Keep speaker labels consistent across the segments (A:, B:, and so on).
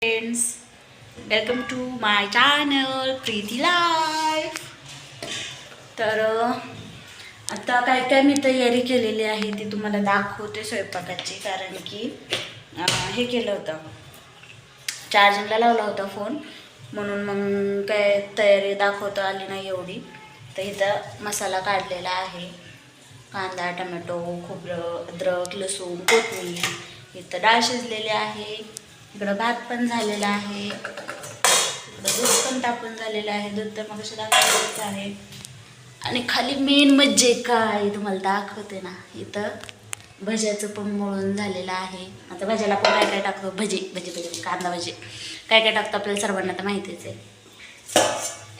A: Friends, welcome to my channel Preeti life. तर आता काय काय मी तयारी केलेली आहे ती तुम्हाला दाखवते स्वयंपाकाची. कारण की हे केलं होतं, चार्जिंगला लावला होता फोन, म्हणून मग काय तयारी दाखवता आली नाही एवढी. तर इथं मसाला काढलेला आहे, कांदा, टमॅटो, खोबरं, अद्रक, लसूण, कोथिंबीर. इथं डाळ शिजलेली आहे, इकडं भात पण झालेला आहे, इकडं दूध पण तापून झालेलं आहे. दूध तर मग कसं दाखवायचं आहे. आणि खाली मेन म्हणजे काय तुम्हाला दाखवते ना, इथं भज्याचं पण मळून झालेलं आहे. आता भज्याला आपण काय काय टाकतो, भजी भजी भजी कांदा भजी काय काय टाकतो आपल्याला सर्वांना तर माहितीच आहे.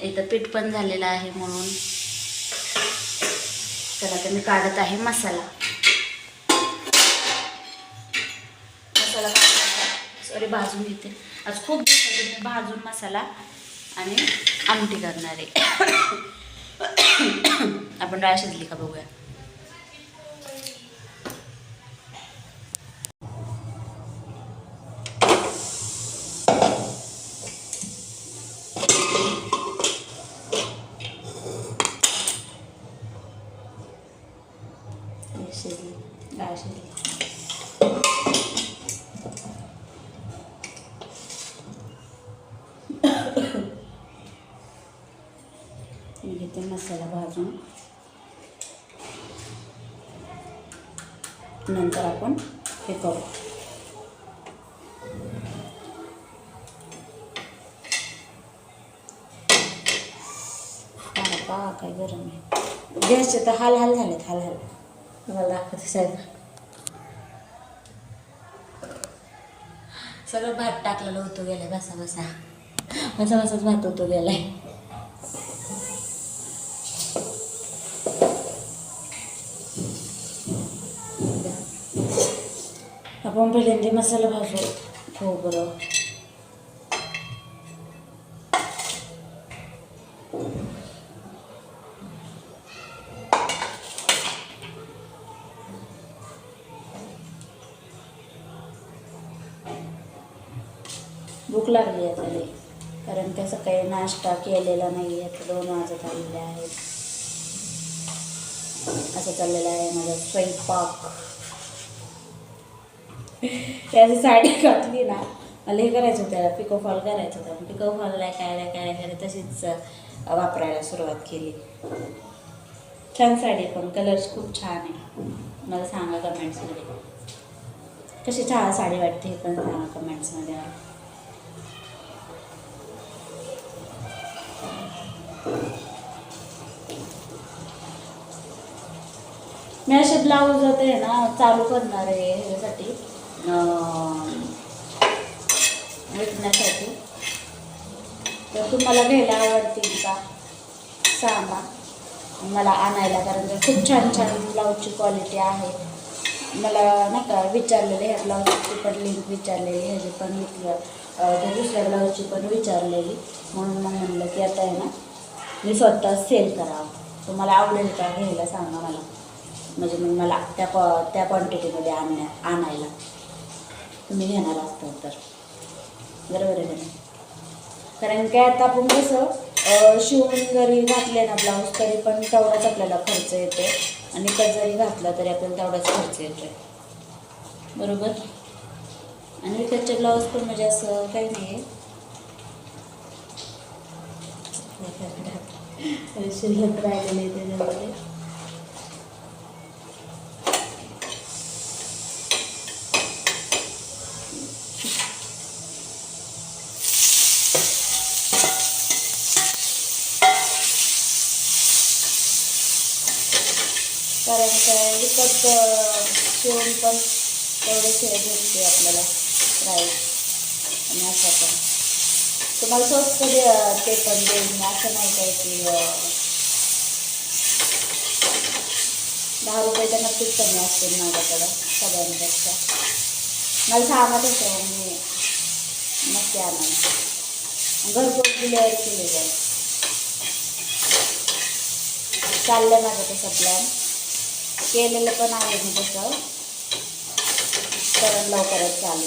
A: इथं पीठ पण झालेलं आहे म्हणून चला तर मी काढत आहे मसाला. सॉरी भाजून घेते. आज खूप दिवसातून मी भाजून मसाला आणि आमटी करणार आहे. आपण डाळ शिजली का बघूया. शिजली, डाळ शिजली. घेते मसाला भाजून, नंतर आपण हे करू. काय गरम आहे गॅसचे तर हाल हाल झालेत, हाल हाल. तुम्हाला दाखवते साहेब, सगळं भात टाकलेलं होतं गेलं बसा बसा बसा बसाच भात होतो गेलाय. आपण पहिल्यांदा मसाला भाजू. खोबरं, भूक लागली आहे त्याला, कारण त्या सकाळी नाश्ता केलेला नाही आहे. आता 2 वाजत आलेले आहेत. असं चाललेलं आहे माझा स्वयंपाक. त्याची साडी घातली ना, मला हे करायचं होतं, त्याला पिको फॉल करायचं होतं. पिको फॉलला काय तशीच वापरायला सुरुवात केली. छान साडी, पण कलर्स खूप छान आहे. मला सांगा कमेंट्समध्ये कशी छान साडी वाटते, हे पण सांगा कमेंट्समध्ये. मी असे ब्लाऊज आहे ना चालू करणार आहे ह्याच्यासाठी, विकण्यासाठी. तर तुम्हाला घ्यायला आवडतील का सांगा मला आणायला, कारण खूप छान छान ब्लाऊजची क्वालिटी आहे. मला नाही का विचारलेले, ह्या ब्लाऊजची पण लिंक विचारलेली, ह्याची पण घेतलं, त्या दुसऱ्या ब्लाऊजची पण विचारलेली. म्हणून मग म्हणलं की आता आहे ना मी स्वतः सेल करावं. तुम्हाला आवडेल का घ्यायला सांगा मला, म्हणजे मग मला त्या क्वांटिटीमध्ये आणायला तुम्ही घेणार असता तर. बरोबर आहे ना, कारण काय आता आपण कसं शिवून जरी घातले ना ब्लाऊज तरी पण तेवढाच आपल्याला खर्च येतो, आणि कट जरी घातला तरी आपल्याला तेवढाच खर्च येतो, बरोबर. आणि विकतचे ब्लाऊज पण म्हणजे असं काही नाही आहे, शिल्लक राहिलेले त्याच्यामध्ये. कारण काय विकत शिवून पण तेवढेच हे भेटते आपल्याला प्राईस. आणि असं पण तुम्हाला स्वस्त ते पण देईल मी, असं नाही काय की 10 रुपये तर नक्कीच कमी असतील माझ्याकडं सगळ्यांपेक्षा. मला सांगत होतं मी नक्की आणायचं, घरपोच डिलिव्हरी केली जाईल. चाललं माझं तसं प्लॅन, केलेलं पण आहे मी तसं, करण लवकरच चालू.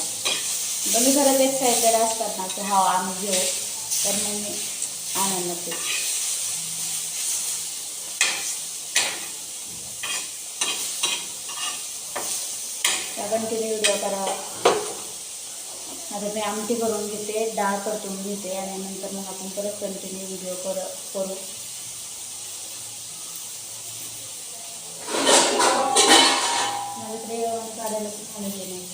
A: मी घरात एक्सायटेड असतात ना की हा आम्ही घेऊ, तर मग मी आणायला ते कंटिन्यू व्हिडिओ करा. आता मी आमटी करून घेते, डाळ परतून घेते आणि नंतर मग आपण परत कंटिन्यू व्हिडिओ करू. माझ्याकडे काढायला खूप खाली नाही.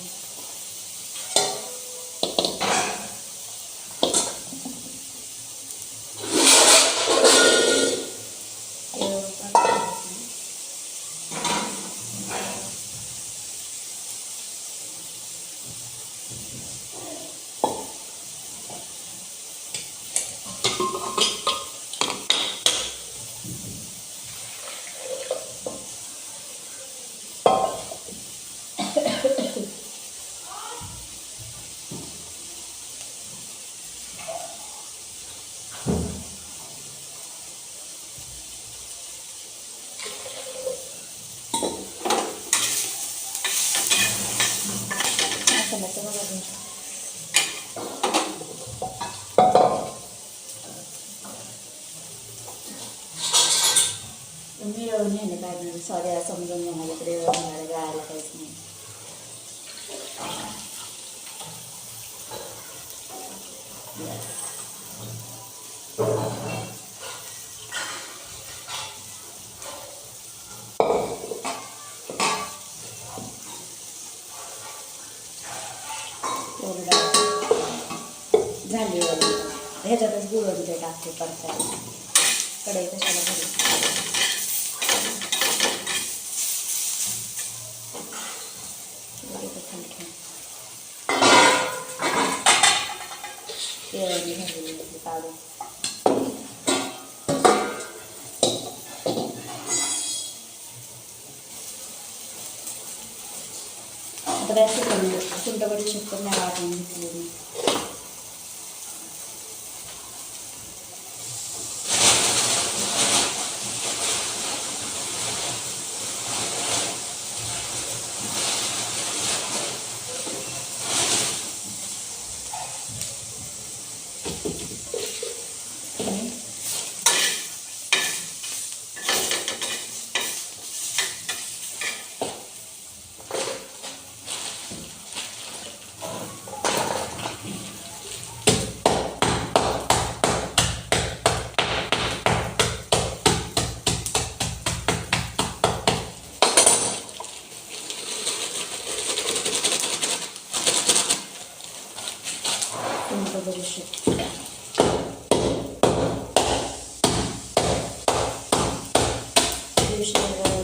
A: मी रवून येणे काय नाही, सॉरी समजून घ्या, माझ्याकडे रवून गाळायला काहीच नाही. झाली ह्याच्यातच गुळवून ते टाकते परत कढई कशाला घरी. केळवणी झालेली काढून आता काय सुंटबडी शिकून नाही वाटून घेतली मी.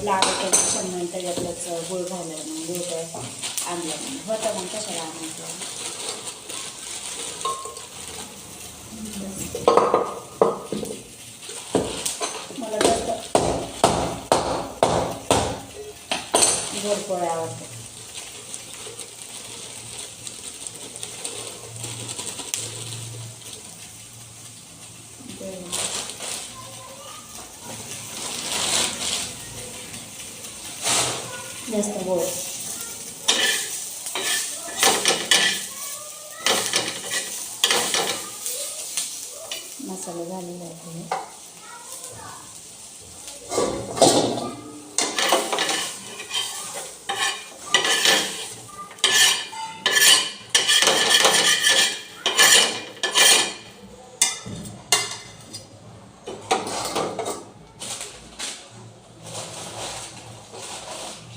A: लागत शंभर त्याच्यातलंच गुळ घाललं मग गुळ काय आणलं मग होतं मग कशाला आणायचं. मला जास्त गोड पोळ्या आवडतात. जास्त गोड मसाला झालेला आहे.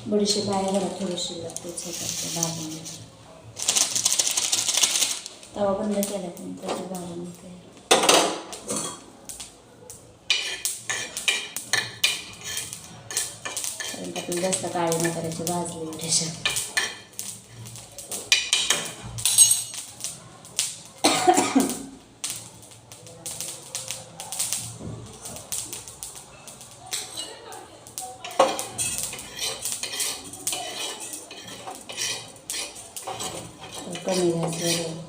A: बडीशेप आहे घरात थोडीशी लागतेच होतात भाजून. तवा बंद केला पण त्याचं भाजून होते. कारण आपण जास्त काळी नाही करायची भाजली बडीशेप. कमी गॅसवर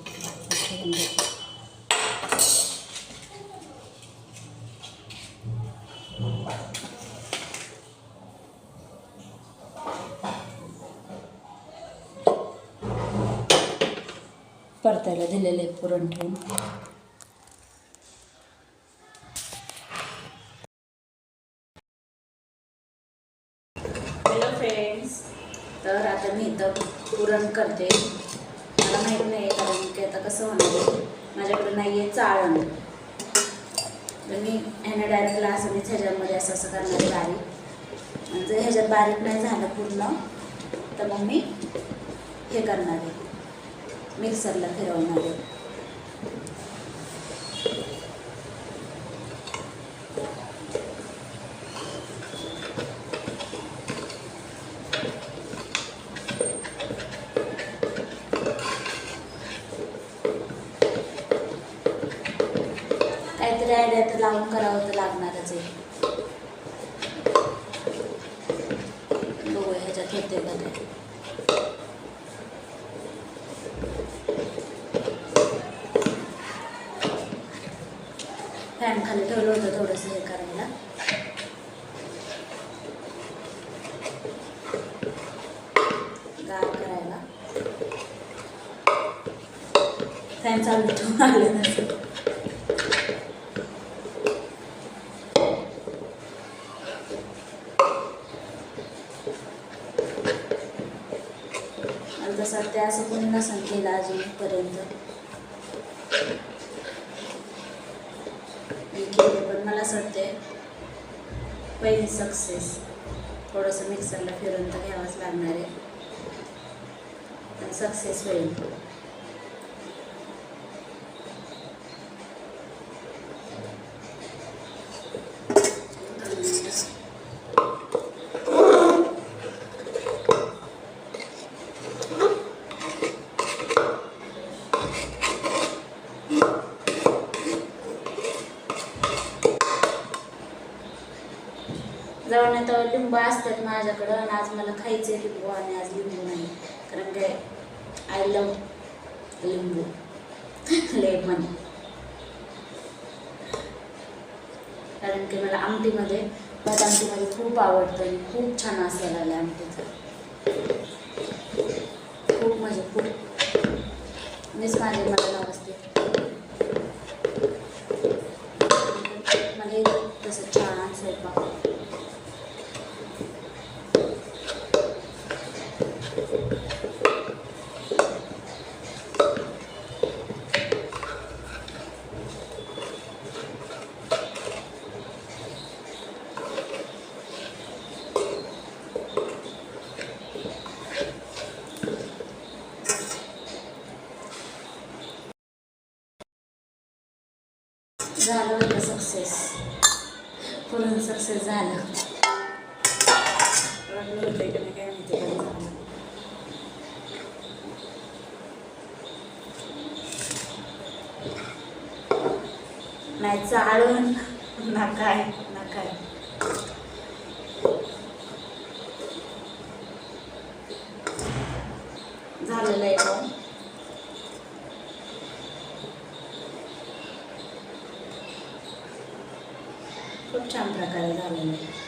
A: परतायला दिलेले पुरण ठेवून. हॅलो फ्रेंड्स, तर आता मी इथं पुरण करते. मला माहीत नाही कारण की आता कसं होणार आहे, माझ्याकडे नाही आहे चाळण. तर मी ह्यानं डायरेक्टला असं मीच ह्याच्यामध्ये असं करणार आहे बारीक. आणि जर ह्याच्यात बारीक नाही झालं पूर्ण तर मग मी हे करणार आहे, मिक्सरला फिरवणार आहे. काहीतरी आयडिया तर लावून करावं तर लागणारच आहे. बघूया ह्याच्यात होते का ते. फॅन खाली ठेवलं होतं थोडंसं हे करायला. गार करायला फॅन चालू ठेवून आले नसेल. तसं ते असं कोणी नसन केलं अजूनपर्यंत. मी केले पण मला असं वाटते पहिली सक्सेस. थोडंसं मिक्सरला फिरून तर घ्यावंच लागणार आहे, पण सक्सेस होईल. जवळ तर लिंबू असतात माझ्याकडं आणि आज मला खायचे लिंबू आणि आज लिंबू नाही. कारण काय आय लव लिंबू लेमन. कारण की मला आमटीमध्ये भात आमटीमध्ये खूप आवडतं आणि खूप छान असायला आलं आमटीचं. खूप म्हणजे खूप मीच माझे मला नाव असते मला तसं छान स्वयंपाक. झालं होतं सक्सेस, पूर्ण सक्सेस झालं. रडलं होतं की नाही काय माहिती पण झालं. नाही चाळून ना काय ना काय. झालेलं आहे पण खूप छान प्रकारे झालेलं आहे.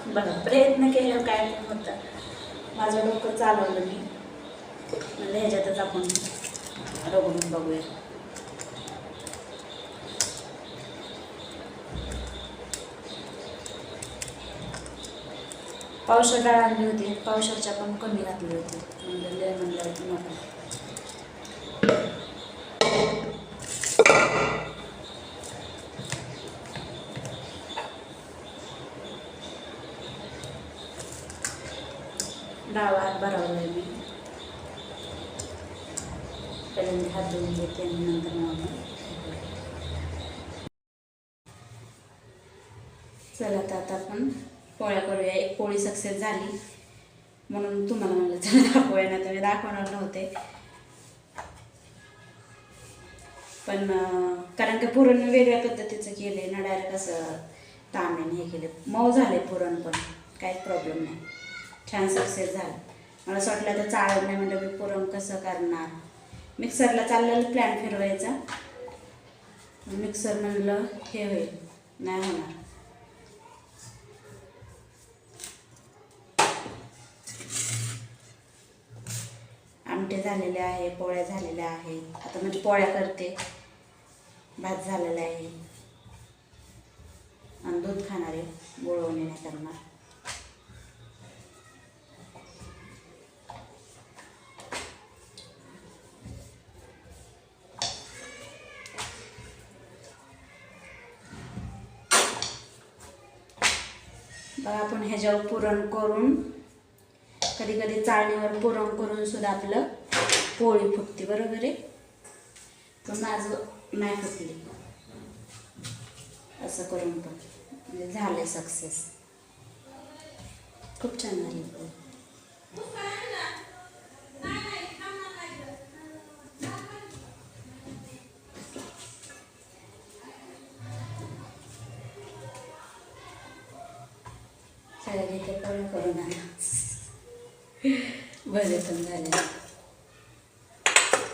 A: बघा प्रयत्न केल्यावर काय पण होतं. माझं डोकं चालवलं मी म्हणजे ह्याच्यातच आपण रगडून बघूया. पावशेर डाळ आणली होती, पावशेरच्या पण कमी घातली होती म्हणजे म्हणलं नको. डाळ हात भरवलाय मी. पहिल्यांदा हात धुवून घेते आणि नंतर मग चला आता आपण पोळ्या करूया. एक पोळी सक्सेस झाली म्हणून तुम्हाला म्हणलं चला दाखवूया, ना तुम्ही दाखवणार नव्हते. पण कारण की पुरण वेगळ्या पद्धतीचं केले ना, डायरेक्ट असं तांब्याने हे केले. मऊ झाले पुरण पण काहीच प्रॉब्लेम नाही, छान सक्सेस झालं. मला असं वाटलं तर चालत नाही, म्हणजे मी पुरण कसं करणार. मिक्सरला चाललेलं प्लॅन फिरवायचा, मिक्सर म्हणलं हे होईल, नाही होणार. आमटे झालेले आहे, पोळ्या झालेल्या आहेत. आता म्हणजे पोळ्या करते, भात झालेला आहे आणि दूध खाणार आहे, गुळवणी नाही करणार. बघा आपण ह्याच्यावर पुरण करून, कधी कधी चाळणीवर पुरण करून सुद्धा आपलं पोळी फुगते, बरोबर आहे. पण माझं नाही फुटली असं करून, पण म्हणजे झाले सक्सेस, खूप छान झाली पोळी. सगळ्या इथे पोळी करून आणा, भले पण झाले.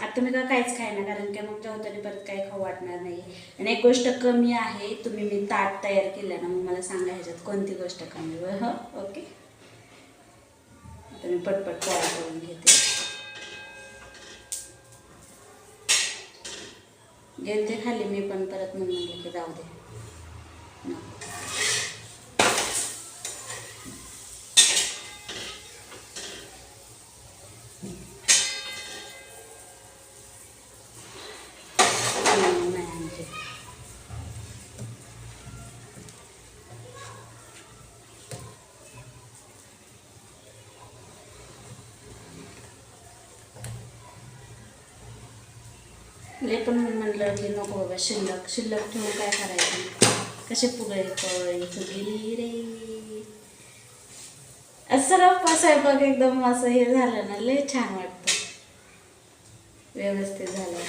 A: आता तुम्ही का काहीच खायना, कारण की मग जेवताना परत काही खाऊ वाटणार नाही. आणि एक गोष्ट कमी आहे, तुम्ही मी ताट तयार केलं ना, मग मला सांगा ह्याच्यात कोणती गोष्ट कमी. हो, ओके. आता मी पटपट पोळ्या करून घेते. गेलते खाली मी पण, परत म्हणून म्हणलं की जाऊ दे. लय पण म्हटलं की नको बाबा, शिल्लक ठेवून काय करायचं, कसे फुगळे पोळी फुगली रे. असं स्वयंपाक एकदम असं हे झालं ना, लय छान वाटतं, व्यवस्थित झालं.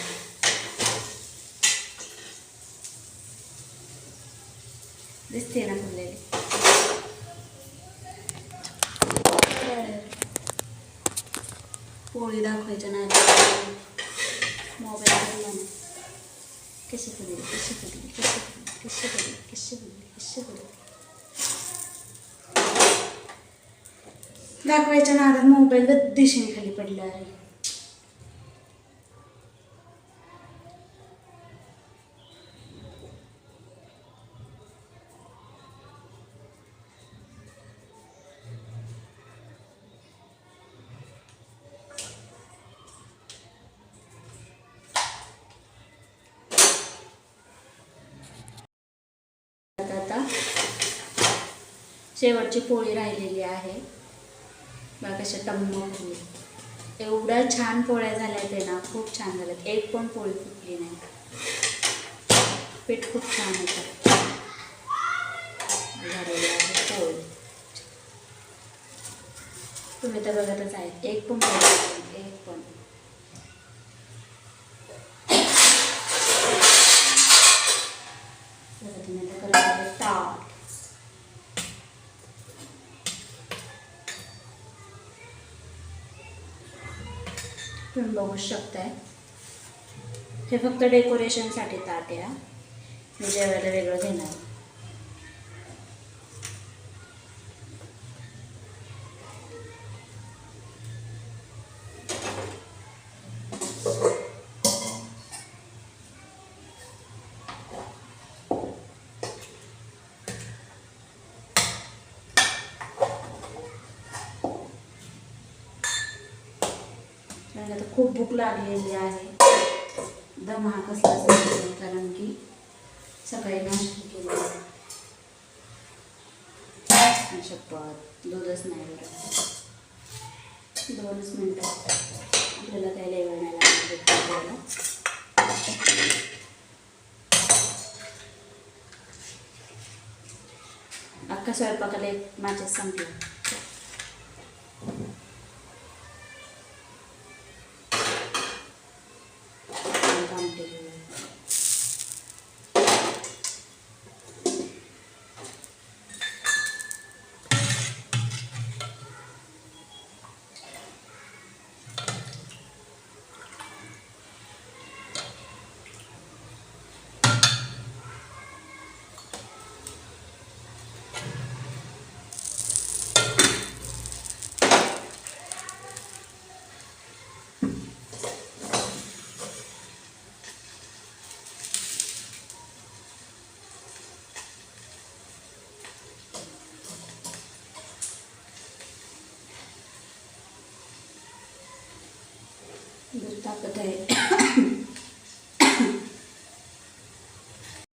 A: दिसते ना फुगलेली. पोळी दाखवायच्या ना, मोबाईल काढला ना, कशी फुगली कशी फुगली कशी फुगली कशी फुगली कशी फुगली कशी फुगली दाखवायच्या नादात मोबाईल दिशेने खाली पडला आहे. आता शेवटची पोळी राहिलेली आहे, बघा कशा टम्म फुगली. एवढ्या छान पोळ्या झाल्या ते ना, खूप छान झाल्यात, एक पण पोळी फुटली नाही. पीठ खूप छान होतं झालेलं आहे पोळी. तुम्ही तर बघतच आहे, एक पण पोळी, एक पण. तुम्ही बघू शकताय, हे फक्त डेकोरेशनसाठी ताट आहे. मी जेवायला वेगळं घेणार. मला तर खूप भूक लागलेली आहे, दम हा कसलाच नाही, कारण की सकाळी नाश्ता केला. शपथ दूधच नाही बरं. 2च मिनटं, आपल्याला काही लय वेळ नाही लागला. अख्खा स्वयंपाकाला एक माझ्याच संपलं. तापत आहे.